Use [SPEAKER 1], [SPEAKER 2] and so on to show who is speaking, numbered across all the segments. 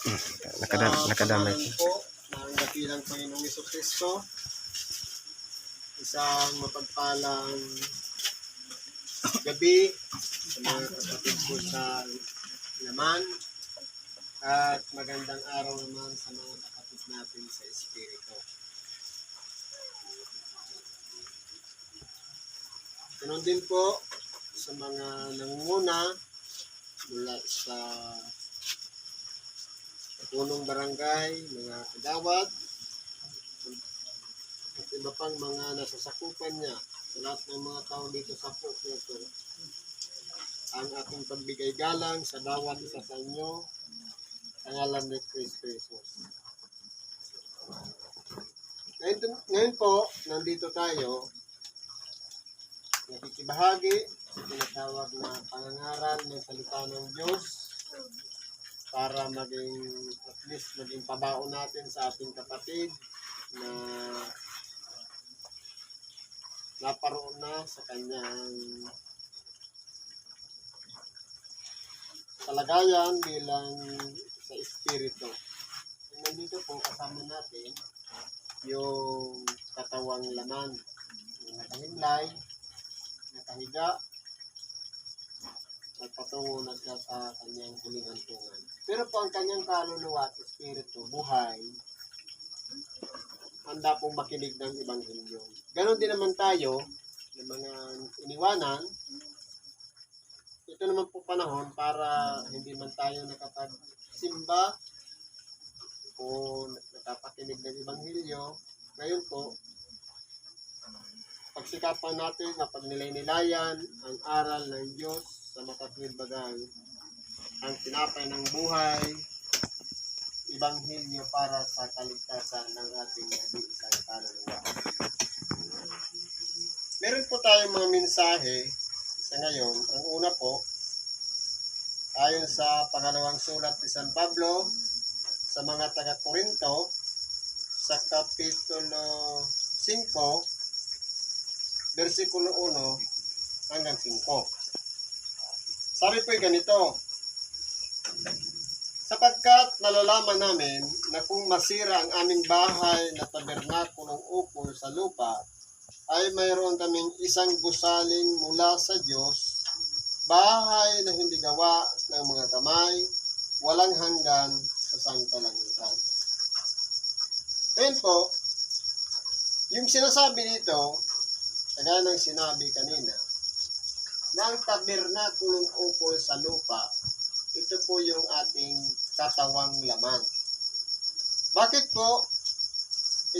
[SPEAKER 1] Nakadamay
[SPEAKER 2] po ng dakilang Panginoong Jesucristo, isang mapagpalang gabi sa mga kapatid ko sa laman at magandang araw naman sa mga kapatid natin sa Espiritu. Ganon din po sa mga nangunguna mula sa punong barangay, mga kagawad, at iba pang mga nasasakupan niya sa lahat ng mga tao dito sa puso ito. Ang ating pagbigay galang sa bawat isa sa inyo, sa ngalan ni Kristo Jesus. Ngayon po, nandito tayo, nakikibahagi sa tinatawag na pangangaral ng salita ng Diyos para maging, at least maging pabaon natin sa ating kapatid na naparoon na sa kanyang kalagayan bilang sa Espiritu. Nandito po kasama natin yung katawang laman, yung nakahimlay, nakahiga, nagpatungo na siya sa kanyang huling hantungan. Pero po ang kanyang kaluluwa at espiritu, buhay, handa pong makinig ng Ebanghelyo. Ganon din naman tayo, ng mga iniwanan. Ito naman po panahon para hindi man tayo nakapagsimba o nakapakinig ng Ebanghelyo. Ngayon po, pagsikapan natin na pagnilay-nilayan ang aral ng Diyos sa makatwid bagay, ang tinapay ng buhay, Ebanghelyo para sa kaligtasan ng ating nag-iisang kaluluwa. Meron po tayong mga mensahe sa ngayon. Ang una po, ayon sa pangalawang sulat ni San Pablo sa mga taga-Korinto, sa Kapitulo 5, versikulo 1 hanggang 5. Sabi po'y ganito, sapagkat nalalaman namin na kung masira ang aming bahay na tabernakulong ukol sa lupa, ay mayroon kaming isang gusaling mula sa Diyos, bahay na hindi gawa ng mga kamay, walang hanggan sa sangkalangitan. Ngayon po, yung sinasabi dito, kagaya ng sinabi kanina, na ang tabernakulong ukol sa lupa, ito po yung ating katawang laman. Bakit po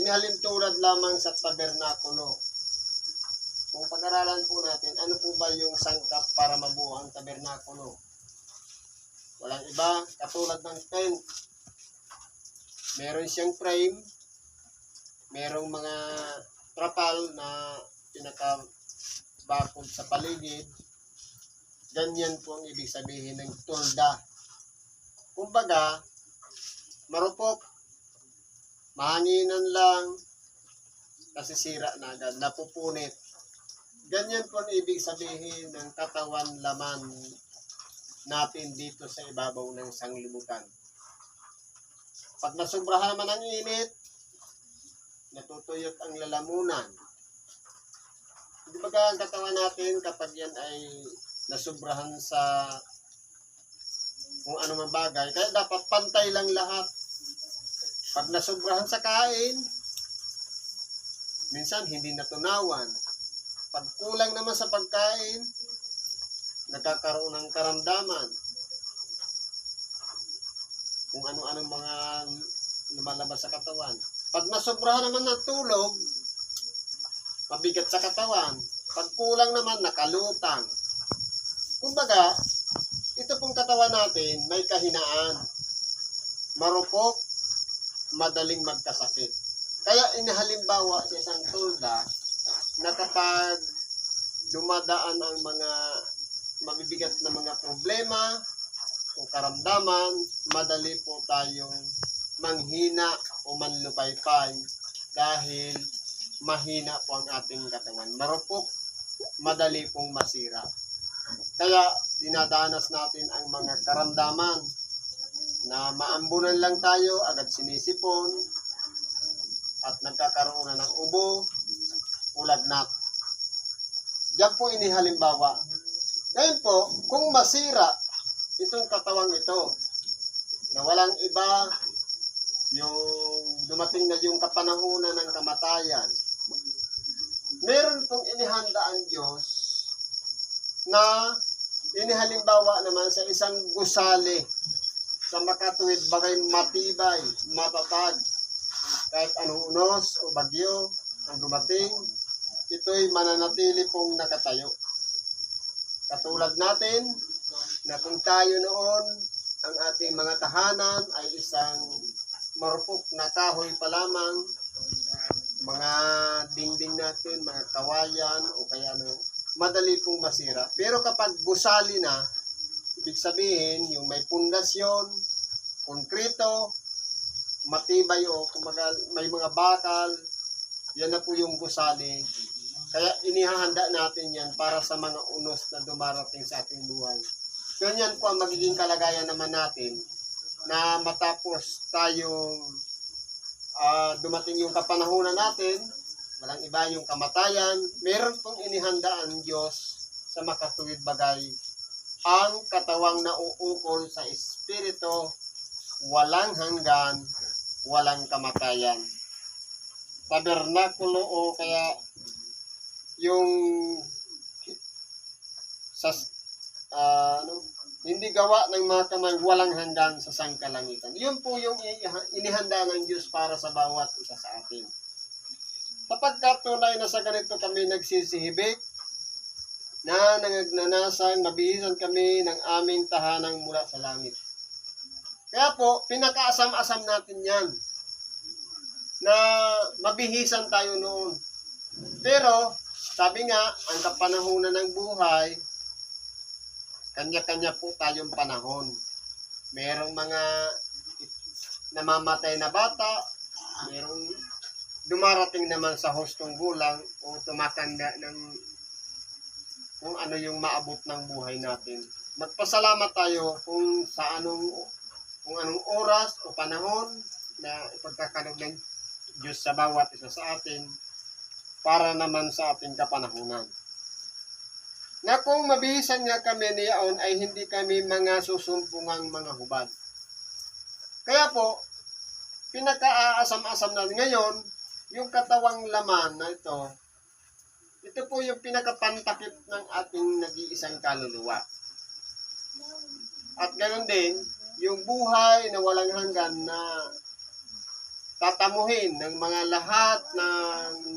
[SPEAKER 2] inihalintulad lamang sa tabernakulo? Kung pag-aralan po natin, ano po ba yung sangkap para mabuo ang tabernakulo? Walang iba, katulad ng tent. Meron siyang frame, merong mga trapal na pinakabakod sa paligid. Ganyan po ang ibig sabihin ng tulda. Kumbaga, marupok, mahanginan lang, kasi sira na agad, napupunit. Ganyan po ang ibig sabihin ng katawan laman natin dito sa ibabaw ng sanglibutan. Pag nasubrahan naman ang init, natutuyot ang lalamunan. Hindi ba ang katawan natin kapag yan ay nasubrahan sa kung ano man bagay, kaya dapat pantay lang lahat. Pag nasubrahan sa kain, minsan hindi natunawan. Pag kulang naman sa pagkain, nagkakaroon ng karamdaman. Kung ano-anong mga lumalabas sa katawan. Pag nasubrahan naman ng tulog, mabigat sa katawan. Pag kulang naman, nakalutang. Kumbaga, ito pong katawan natin may kahinaan. Marupok, madaling magkasakit. Kaya inahalimbawa sa isang tulda na kapag dumadaan ang mga mabibigat na mga problema o karamdaman, madali po tayong manghina o manlupaypay dahil mahina po ang ating katawan. Marupok, madali pong masira. Kaya dinadanas natin ang mga karamdaman. na maambunan lang tayo, agad sinisipon, at nagkakaroon na ng ubo, ulagnat. Diyan po inihalimbawa. Ngayon po, kung masira itong katawang ito, na walang iba, yung dumating na yung kapanahunan ng kamatayan, meron pong inihanda ang Diyos na inihalimbawa naman sa isang gusali sa makatuwid bagay matibay, matatag. Kahit anong unos o bagyo ang dumating, ito'y mananatili pong nakatayo. Katulad natin na kung tayo noon, ang ating mga tahanan ay isang marupok na kahoy pa lamang, mga dingding natin, mga kawayan o kaya ano, madali pong masira. Pero kapag gusali na, ibig sabihin yung may pundasyon, konkreto, matibay o kumaga, may mga bakal, yan na po yung gusali. Kaya inihahanda natin yan para sa mga unos na dumarating sa ating buhay. Ganyan po ang magiging kalagayan naman natin na matapos tayong dumating yung kapanahunan natin, walang iba yung kamatayan, meron pong inihanda ang Diyos sa makatuwid bagay. Ang katawang nauukol sa Espiritu, walang hanggan, walang kamatayan. Tabernakulo o kaya yung sa hindi gawa ng mga kamay walang hanggan sa sangkalangitan. Yun po yung inihanda ng Diyos para sa bawat isa sa atin. Sapagkat tunay na sa ganito kami nagsisihibik, na nangagnanasan, mabihisan kami ng aming tahanang mula sa langit. Kaya po, pinakaasam-asam natin yan, na mabihisan tayo noon. Pero, sabi nga, ang kapanahunan ng buhay, kanya-kanya po tayong panahon. Merong mga namamatay na bata, merong dumarating naman sa hustong gulang o tumatanda ng kung ano yung maabot ng buhay natin. Magpasalamat tayo kung anong oras o panahon na ipagkakaloob ng Diyos sa bawat isa sa atin para naman sa ating kapanahunan. Na kung mabihisan nga kami niyaon ay hindi kami mga susumpungang mga hubad. Kaya po, pinakaasam-asam natin ngayon, yung katawang laman na ito po yung pinakapantakip ng ating nag-iisang kaluluwa. At ganoon din, yung buhay na walang hanggan na tatamuhin ng mga lahat na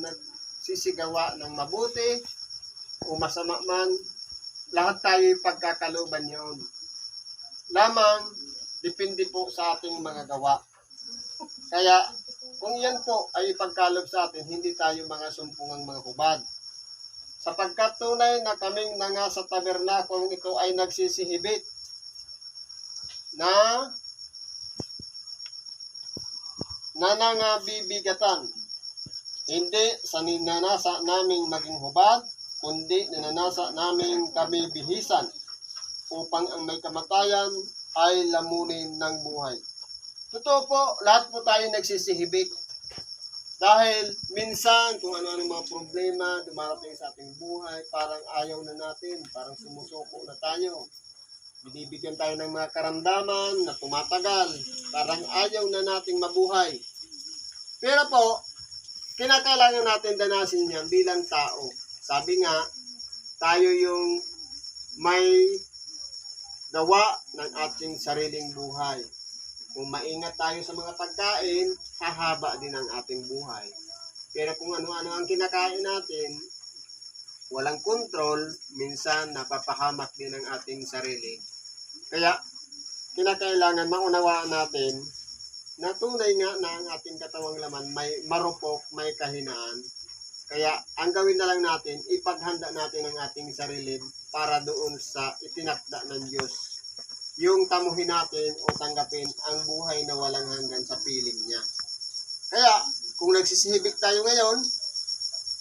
[SPEAKER 2] nagsisigawa ng mabuti o masama man, lahat tayo pagkakalooban yun. Lamang, depende po sa ating mga gawa. Kaya, kung yan po ay pagkaloob sa atin, hindi tayo mga sumpungang mga hubad. Sapagkat tunay na kaming nanga sa tabernakulong ito ay nagsisihibit na nanangabibigatan. Hindi sa ninanasa naming maging hubad, kundi ninanasa naming kami bihisan upang ang may kamatayan ay lamunin ng buhay. Totoo po, lahat po tayo nagsisihibik. Dahil minsan, kung ano-ano mga problema dumarating sa ating buhay, parang ayaw na natin, parang sumusuko na tayo. Binibigyan tayo ng mga karamdaman na tumatagal, parang ayaw na nating mabuhay. Pero po, kinakailangan natin danasin yan bilang tao. Sabi nga, tayo yung may gawa ng ating sariling buhay. Kung maingat tayo sa mga pagkain, hahaba din ang ating buhay. Pero kung ano-ano ang kinakain natin, walang kontrol, minsan napapahamak din ang ating sarili. Kaya, kinakailangan maunawaan natin na tunay nga na ang ating katawang laman may marupok, may kahinaan. Kaya, ang gawin na lang natin, ipaghanda natin ang ating sarili para doon sa itinakda ng Diyos. Yung tamuhin natin o tanggapin ang buhay na walang hanggan sa piling niya. Kaya, kung nagsisihibik tayo ngayon,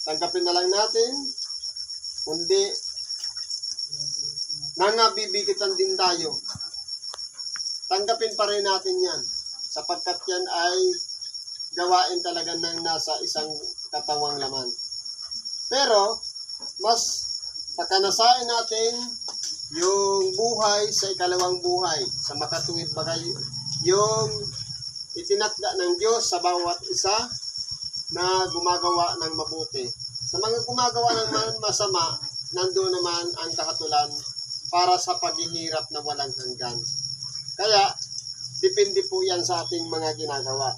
[SPEAKER 2] tanggapin na lang natin, kundi nangabibigitan din tayo. tanggapin pa rin natin yan. Sapagkat yan ay gawain talaga ng nasa isang katawang laman. Pero, mas pakanasain natin yung buhay sa ikalawang buhay, sa makatuwid bagay, yung itinakda ng Diyos sa bawat isa na gumagawa ng mabuti. Sa mga gumagawa ng masama, nandoon naman ang kahatulan para sa paghihirap na walang hanggan. Kaya, depende po yan sa ating mga ginagawa.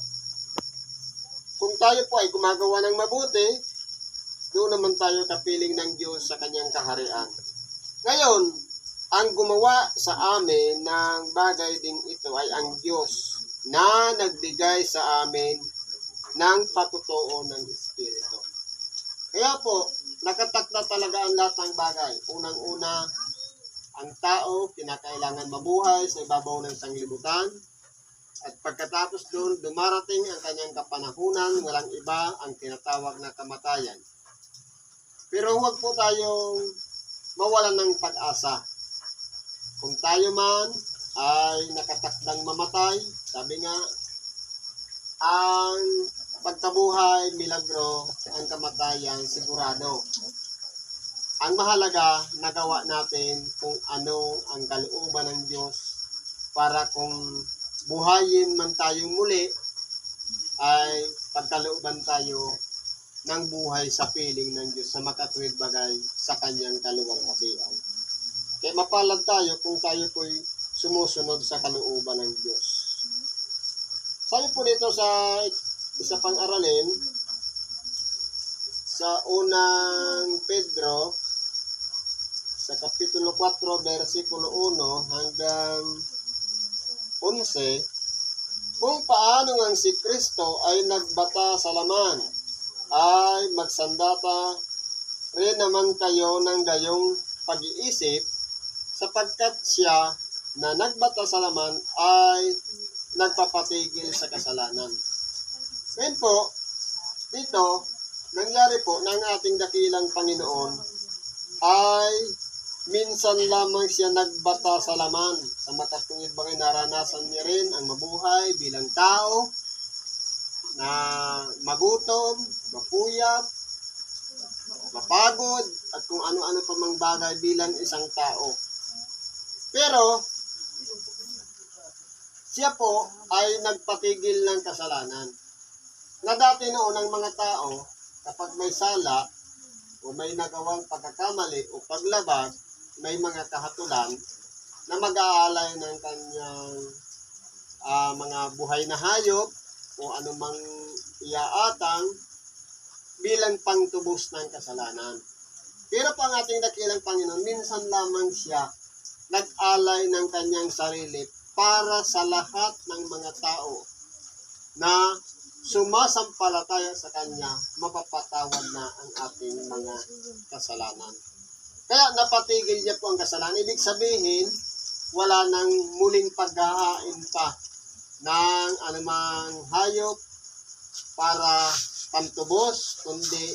[SPEAKER 2] Kung tayo po ay gumagawa ng mabuti, doon naman tayo kapiling ng Diyos sa kanyang kaharian. Ngayon, ang gumawa sa amin ng bagay ding ito ay ang Diyos na nagbigay sa amin ng patutuo ng Espiritu. Kaya po, nakatakda talaga ang lahat ng bagay. Unang-una, ang tao kinakailangan mabuhay sa ibabaw ng sanglibutan. At pagkatapos doon, dumarating ang kanyang kapanahunan, walang iba ang tinatawag na kamatayan. Pero huwag po tayong mawalan ng pag-asa. Kung tayo man ay nakatakdang mamatay, sabi nga, ang pagkabuhay, milagro, ang kamatayan, sigurado. Ang mahalaga, nagawa natin kung ano ang kalooban ng Diyos para kung buhayin man tayong muli, ay pagkalooban tayo ng buhay sa piling ng Diyos sa makatuwid bagay sa kanyang kaluwalhatian. Kaya mapalad tayo kung tayo po'y sumusunod sa kalooban ng Diyos. Sabi po dito sa isa pang aralin, sa unang Pedro, sa Kapitulo 4, versikulo 1 hanggang 11, kung paano ang si Kristo ay nagbata sa laman, ay magsandata rin naman kayo ng gayong pag-iisip, sapagkat siya na nagbata sa laman ay nagpapatigil sa kasalanan. Ngayon po, dito, nangyari po ng ating dakilang Panginoon ay minsan lamang siya nagbata sa laman. Sa makatuwid bagay, naranasan niya rin ang mabuhay bilang tao na magutom, mapuyat, mapagod, at kung ano-ano pa mang bagay bilang isang tao. Pero, siya po ay nagpatigil ng kasalanan. Na dati noon ang mga tao, kapag may sala, o may nagawang pagkakamali o paglabag, may mga kahatulan na mag-aalay ng kanyang mga buhay na hayop o anumang iaatang bilang pangtubos ng kasalanan. Pero po ang ating dakilang Panginoon, minsan lamang siya nag-alay ng kanyang sarili para sa lahat ng mga tao na sumasampalataya sa Kanya, mapapatawad na ang ating mga kasalanan. Kaya napatigil niya po ang kasalanan. Ibig sabihin, wala nang muling paghahain pa ng anumang hayop para pantubos, kundi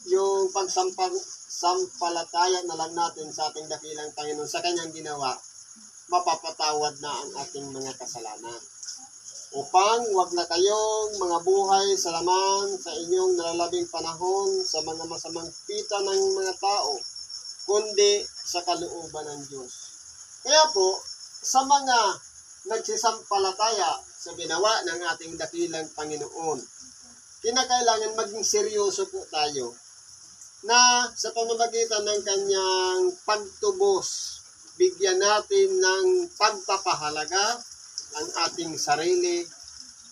[SPEAKER 2] yung pagsampalataya na lang natin sa ating dakilang Panginoon sa Kanyang ginawa, mapapatawad na ang ating mga kasalanan. Upang wag na kayong mga buhay sa laman sa inyong nalalabing panahon sa mga masamang pita ng mga tao, kundi sa kalooban ng Diyos. Kaya po, sa mga nagsisampalataya sa ginawa ng ating dakilang Panginoon, kinakailangan maging seryoso po tayo na sa pamamagitan ng kanyang pagtubos, bigyan natin ng pagpapahalaga ang ating sarili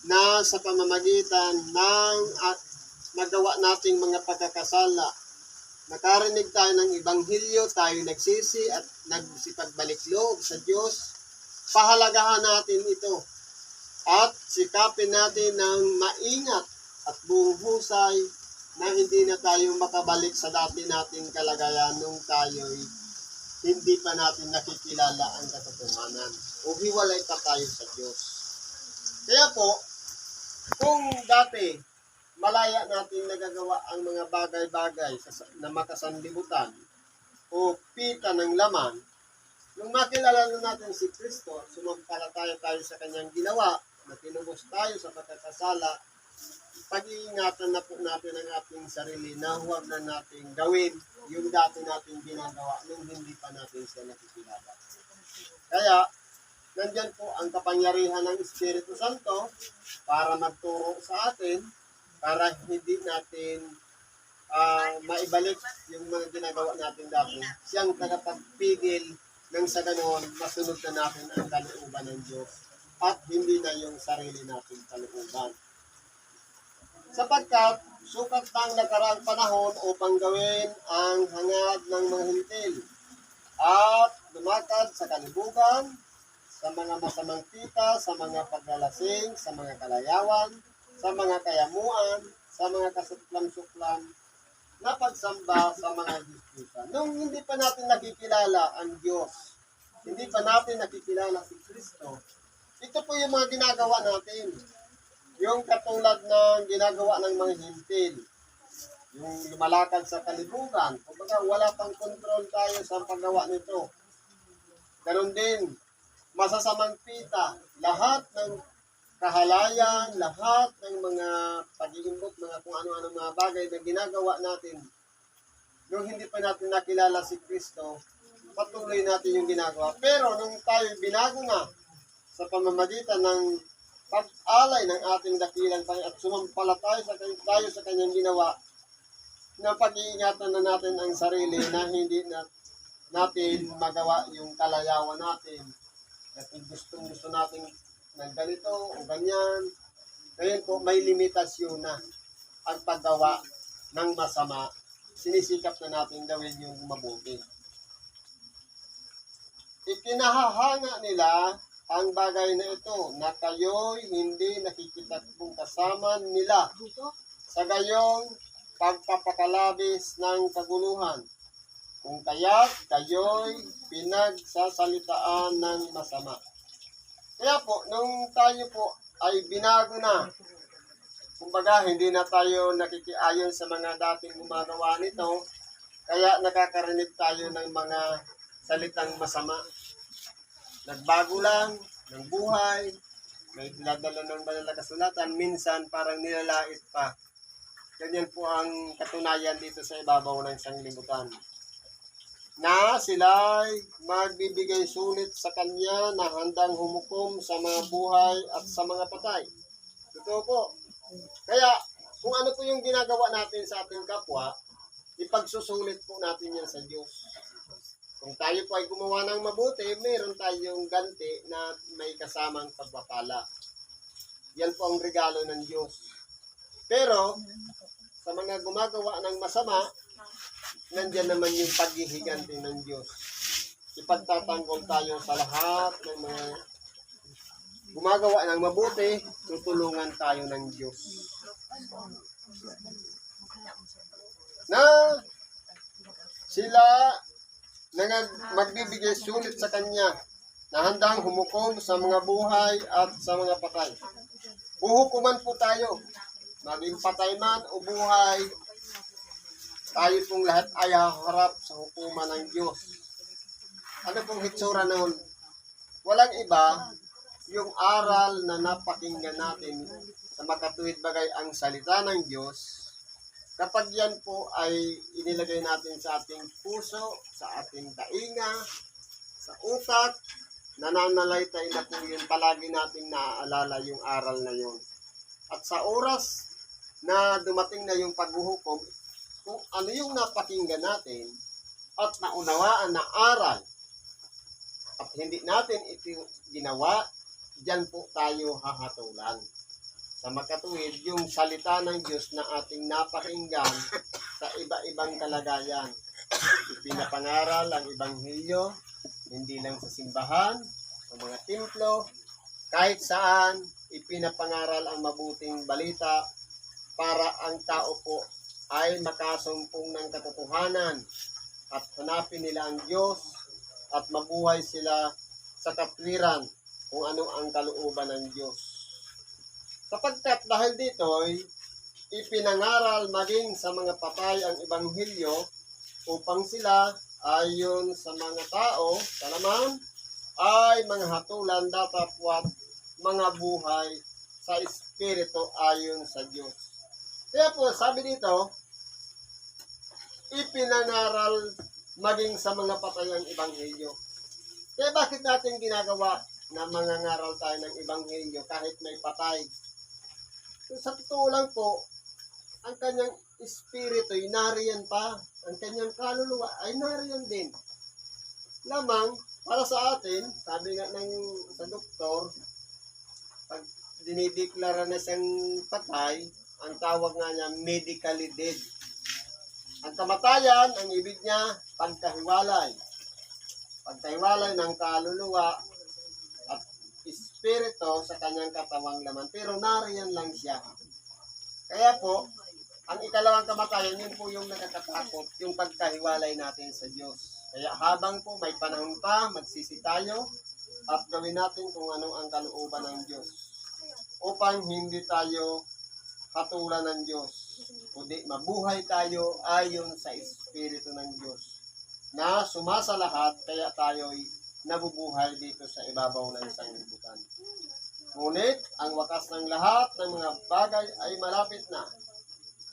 [SPEAKER 2] na sa pamamagitan ng nagawa nating mga pagkakasala. Nakarinig tayo ng Ibanghilyo, tayo nagsisi at nagsipagbalik loob sa Diyos. Pahalagahan natin ito at sikapin natin ng maingat at buong husay na hindi na tayo makabalik sa dati nating kalagayan nung tayo'y hindi pa natin nakikilala ang katotohanan o hiwalay pa tayo sa Diyos. Kaya po, kung dati malaya natin nagagawa ang mga bagay-bagay na makasanlibutan o pita ng laman, Nung makilala na natin si Kristo, sumampalataya tayo sa kanyang ginawa, na tinubos tayo sa pagkakasala, pag-iingatan na po natin ang ating sarili na huwag na natin gawin yung dati natin ginagawa nung hindi pa natin siya nakikilala. Kaya, nandyan po ang kapangyarihan ng Espiritu Santo para magturo sa atin, para hindi natin maibalik yung mga ginagawa natin dati. Siyang tagapagpigil nang sa ganoon, masunod na natin ang kalooban ng Diyos at hindi na yung sarili natin kalooban. Sapagkat sukat ng nakaraang panahon upang gawin ang hangad ng mga hintil at lumakad sa kalibugan, sa mga masamang tita, sa mga paglalasing, sa mga kalayawan, sa mga kayamuan, sa mga kasuklam-suklam, na pagsamba sa mga Diyos. Nung hindi pa natin nakikilala ang Diyos, hindi pa natin nakikilala si Kristo, ito po yung mga ginagawa natin. Yung katulad ng ginagawa ng mga hintil, yung lumalakad sa kalibugan, kumbaga wala pang kontrol tayo sa paggawa nito. Ganon din, masasamang pita, lahat ng kahalayan, lahat ng mga pag-iimbok, mga kung ano-ano mga bagay na ginagawa natin, nung hindi pa natin nakilala si Kristo, patuloy natin yung ginagawa. Pero nung tayo binago na sa pamamagitan ng pag-alay ng ating dakilang Panginoon at sumampalataya tayo sa kanyang ginawa, na pag-iingatan na natin ang sarili na hindi natin magawa yung kalayawan natin. At gusto natin ng ganito o ganyan. Ngayon po, may limitasyon na ang paggawa ng masama. Sinisikap na natin gawin yung mabuti. Ikinahahanga nila ang bagay na ito, na kayo'y hindi nakikitakbong kasama nila sa gayong pagpapakalabis ng kaguluhan. Kung kaya't kayo'y pinagsasalitaan ng masama. Kaya po, nung tayo po ay binago na, kumbaga hindi na tayo nakikiayon sa mga dating gumagawa nito, kaya nakakarinig tayo ng mga salitang masama. Nagbago lang ng buhay, may dinadala ng banal na kasulatan, minsan parang nilalait pa. Ganyan po ang katunayan dito sa ibabaw ng sanglibutan. Na sila'y magbibigay sulit sa kanya na handang humukom sa mga buhay at sa mga patay. Totoo po. Kaya, kung ano po yung ginagawa natin sa ating kapwa, ipagsusulit po natin yan sa Diyos. Kung tayo po ay gumawa ng mabuti, mayroon tayong ganti na may kasamang pagpapala. Yan po ang regalo ng Diyos. Pero, sa mga gumagawa ng masama, nandiyan naman yung paghihiganti ng Diyos. Ipagtatanggol tayo sa lahat ng mga gumagawa ng mabuti, tutulungan tayo ng Diyos. Na sila na magbibigay sulit sa Kanya, na handang humukom sa mga buhay at sa mga patay. Huhukuman po tayo, maging patay man o buhay, tayo pong lahat ay haharap sa hukuman ng Diyos. Ano pong hitsura noon? Walang iba, yung aral na napakinggan natin sa makatuwid bagay ang salita ng Diyos. Kapag yan po ay inilagay natin sa ating puso, sa ating tainga, sa utak, nananalaytay na po yun, palagi natin naaalala yung aral na yun. At sa oras na dumating na yung paghuhukom, kung ano yung napakinggan natin at naunawaan na aral at hindi natin ito ginawa, diyan po tayo hahatulan. Sa makatuwid, yung salita ng Diyos na ating napakinggan sa iba-ibang kalagayan. Ipinapangaral ang Ebanghelyo, hindi lang sa simbahan, sa mga templo, kahit saan ipinapangaral ang mabuting balita para ang tao po ay makasumpong ng katotohanan at hanapin nila ang Diyos at mabuhay sila sa katwiran kung ano ang kalooban ng Diyos. Sapagkat dahil dito'y ipinangaral maging sa mga patay ang Ebanghelyo upang sila ayon sa mga tao, sa laman, ay mga hatulan, datapwat, mga buhay sa Espiritu ayon sa Diyos. Kaya po, sabi dito, ipinangaral maging sa mga patay ang Ebanghelyo. Kaya bakit natin ginagawa na mangangaral tayo ng Ebanghelyo kahit may patay? Sa totoo lang po, ang kanyang espiritu ay nariyan pa. Ang kanyang kaluluwa ay nariyan din. Lamang, para sa atin, sabi nga sa doktor, pag dinideklara na siyang patay, ang tawag nga niya medically dead. Ang kamatayan, ang ibig niya, pagkahiwalay. Pagkahiwalay ng kaluluwa at espiritu sa kanyang katawang laman. Pero nariyan lang siya. Kaya po, ang ikalawang kamatayan, yun po yung nakakatakot, yung pagkahiwalay natin sa Diyos. Kaya habang po may panahon pa, magsisi tayo at gawin natin kung ano ang kalooban ng Diyos. Upang hindi tayo hatulan ng Diyos, kundi mabuhay tayo ayon sa Espiritu ng Diyos na sumasalahat, kaya tayo'y nabubuhay dito sa ibabaw ng sanglibutan. Ngunit ang wakas ng lahat ng mga bagay ay malapit na.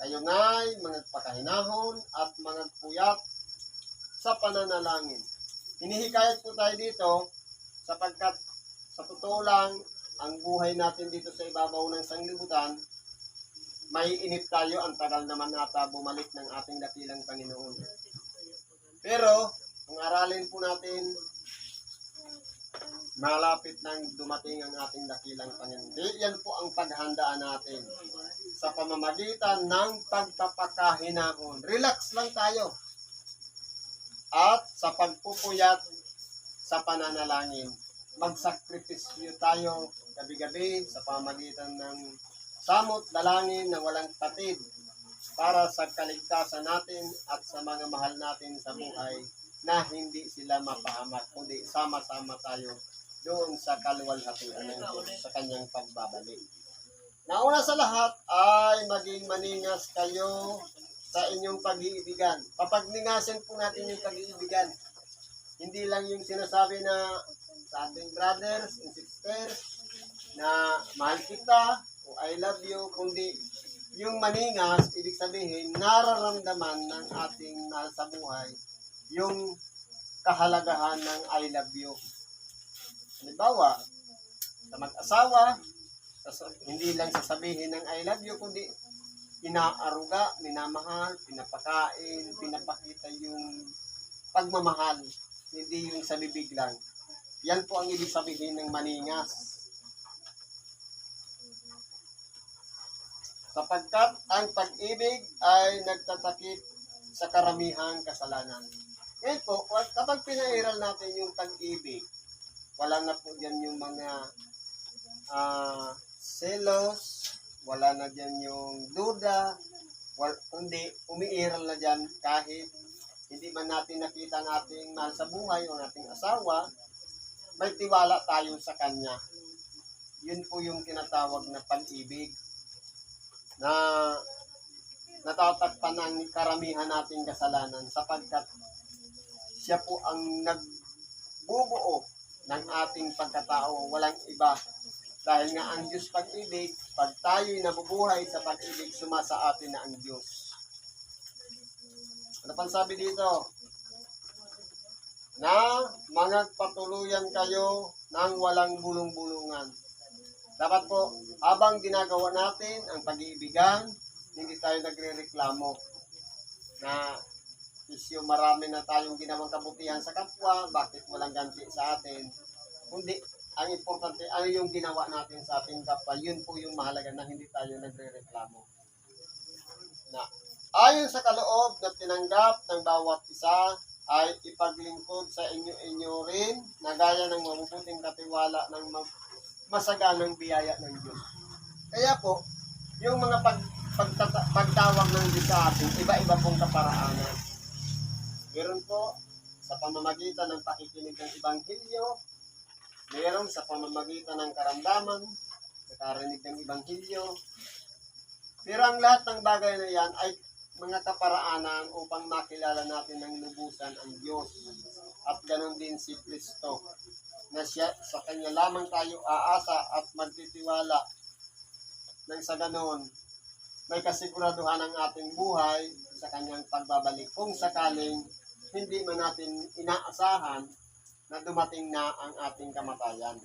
[SPEAKER 2] Kayo nga'y mga pakahinahon at mga puyat sa pananalangin. Hinihikayat po tayo dito sapagkat sa totoo lang, ang buhay natin dito sa ibabaw ng sanglibutan, may inip tayo, ang tagal naman ata bumalik ng ating dakilang Panginoon. Pero, kung aralin po natin, malapit nang dumating ang ating dakilang Panginoon. Yan po ang paghandaan natin sa pamamagitan ng pagpapakahinahon. Relax lang tayo. At sa pagpupuyat sa pananalangin, magsakripisyo tayo gabi-gabi sa pamamagitan ng samot dalangin na walang patid para sa kaligtasan natin at sa mga mahal natin sa buhay na hindi sila mapahamak, kundi sama-sama tayo doon sa kaluwalhatian ng Diyos sa kanyang pagbabalik. Nauna sa lahat ay maging maningas kayo sa inyong pag-iibigan. Papagningasin po natin yung pag-iibigan. Hindi lang yung sinasabi na sa ating brothers and sisters na mahal kita o I love you, kundi yung maningas, ibig sabihin, nararamdaman ng ating mahal sa buhay yung kahalagahan ng I love you. Halimbawa, sa mag-asawa, hindi lang sasabihin ng I love you, kundi inaaruga, minamahal, pinapakain, pinapakita yung pagmamahal, hindi yung sa bibig lang. Yan po ang ibig sabihin ng maningas. Sapagkat ang pag-ibig ay nagtatakip sa karamihang kasalanan. Ngayon po, kapag pinairal natin yung pag-ibig, wala na po dyan yung mga selos, wala na dyan yung duda, kundi umiiral na dyan kahit hindi man natin nakita ang ating mahal sa buhay o ating asawa, may tiwala tayo sa kanya. Yun po yung tinatawag na pag-ibig na natatakpan ng karamihan nating kasalanan sapagkat siya po ang nagbubuo ng ating pagkatao, walang iba. Dahil nga ang Diyos pag-ibig, pag tayo'y nabubuhay sa pag-ibig, sumasa atin na ang Diyos. Ano pang sabi dito? Na magpatuluyan kayo ng walang bulong-bulungan. Dapat po, habang ginagawa natin ang pag-iibigan, hindi tayo nagre-reklamo na isyo marami na tayong ginawang kabutihan sa kapwa, bakit walang ganti sa atin. Kundi, ang importante, ano yung ginawa natin sa ating kapwa, yun po yung mahalaga na hindi tayo nagre-reklamo. Na, ayon sa kaloob na tinanggap ng bawat isa, ay ipaglingkod sa inyo rin na gaya ng mabubuting katiwala ng masaganang biyaya ng Diyos. Kaya po, yung mga pagtawag ng Diyos sa atin, iba-iba pong kaparaanan. Meron po sa pamamagitan ng pakikinig ng Ebanghelyo, meron sa pamamagitan ng karamdaman, nakarinig ng Ebanghelyo. Pero ang lahat ng bagay na yan ay mga kaparaanan upang makilala natin ng lubusan ang Diyos. At ganon din si Kristo, na siya, sa Kanya lamang tayo aasa at magtitiwala. Nang sa ganon, may kasiguraduhan ang ating buhay sa Kanyang pagbabalik. Kung sakaling hindi man natin inaasahan na dumating na ang ating kamatayan.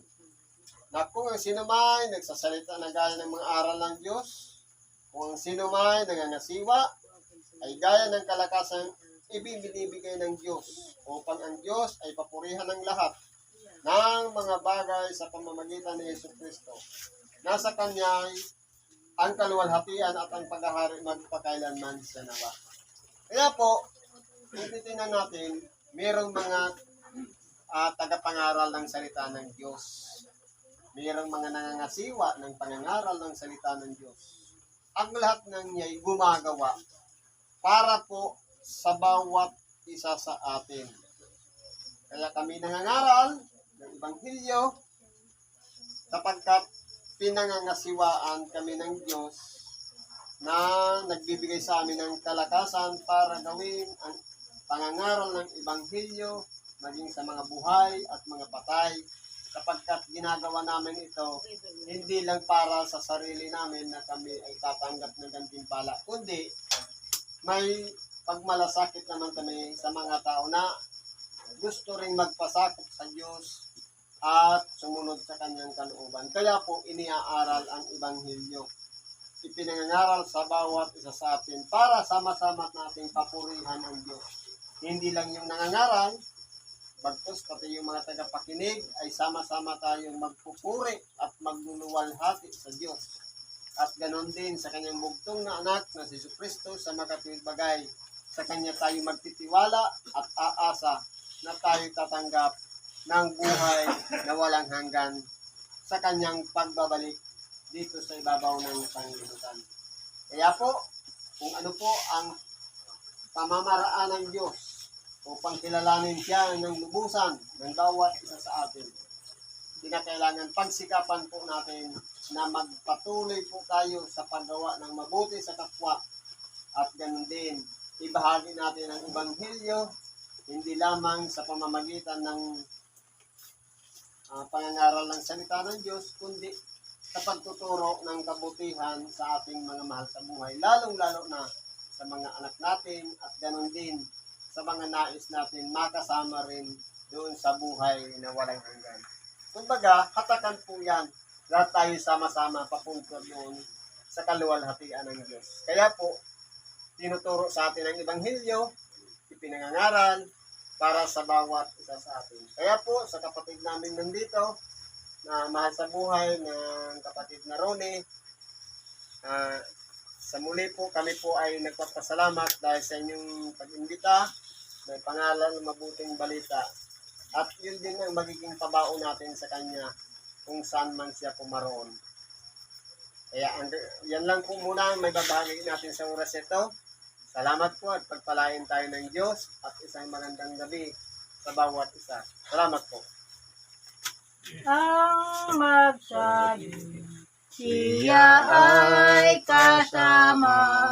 [SPEAKER 2] Na kung ang sino may nagsasalita na gaya ng mga aral ng Diyos, kung ang sino may nangangasiwa, ay gaya ng kalakasang ibinibigay ng Diyos, upang ang Diyos ay papurihan ng lahat ng mga bagay sa pamamagitan ni Yesu Kristo. Nasa Kanya ang kaluwalhatian at ang paghahari magpakailanman sa nawa. Kaya po, kung titingnan natin, mayroong mga tagapangaral ng salita ng Diyos. Mayroong mga nangangasiwa ng pangangaral ng salita ng Diyos. Ang lahat ng niya'y gumagawa para po sa bawat isa sa atin. Kaya kami nangangaral ng Ebanghelyo sapagkat pinangangasiwaan kami ng Diyos na nagbibigay sa amin ng kalakasan para gawin ang pangangaral ng Ebanghelyo maging sa mga buhay at mga patay, sapagkat ginagawa namin ito hindi lang para sa sarili namin na kami ay tatanggap ng gantimpala, kundi may pagmalasakit naman kami sa mga tao na gusto ring magpasakop sa Diyos at sumunod sa Kanyang kalooban. Kaya po iniaaral ang Ebanghelyo. Ipinangangaral sa bawat isa sa atin para sama-sama nating papurihan ang Diyos. Hindi lang yung nangangaral, bagkus pati yung mga tagapakinig ay sama-sama tayong magpupuri at magluluwalhati sa Diyos. At ganon din sa Kanyang bugtong na anak na si Jesucristo sa makatuwid bagay. Sa Kanya tayo magtitiwala at aasa na tayo tatanggap ng buhay na walang hanggan sa Kanyang pagbabalik dito sa ibabaw ng sanglibutan. Kaya po, kung ano po ang pamamaraan ng Diyos upang kilalanin siya ng lubusan ng bawat isa sa atin, kinakailangan pagsikapan po natin na magpatuloy po tayo sa paggawa ng mabuti sa kapwa at ganun din ibahagi natin ang Ebanghelyo hindi lamang sa pamamagitan ng pangangaral ng salita ng Diyos, kundi sa pagtuturo ng kabutihan sa ating mga mahal sa buhay, lalong-lalo na sa mga anak natin at ganun din sa mga nais natin makasama rin doon sa buhay na walang hanggan. Kumbaga, hatakan po yan. Lahat tayo sama-sama papunta doon sa kaluwalhatian ng Diyos. Kaya po, tinuturo sa atin ang Ebanghelyo, ipinangangaral para sa bawat isa sa atin. Kaya po, sa kapatid namin nandito, na mahal sa buhay ng kapatid na Ronnie, sa muli po, kami po ay nagpapasalamat dahil sa inyong pag-imbita, may pangalan ng mabuting balita. At yun din ang magiging pabaon natin sa Kanya kung saan man siya pumaroon. Kaya yan lang po muna ang may babahagi natin sa oras ito. Salamat po at pagpalain tayo ng Diyos at isang magandang gabi sa bawat isa. Salamat po.
[SPEAKER 1] Ang magsabi, siya ay kasama.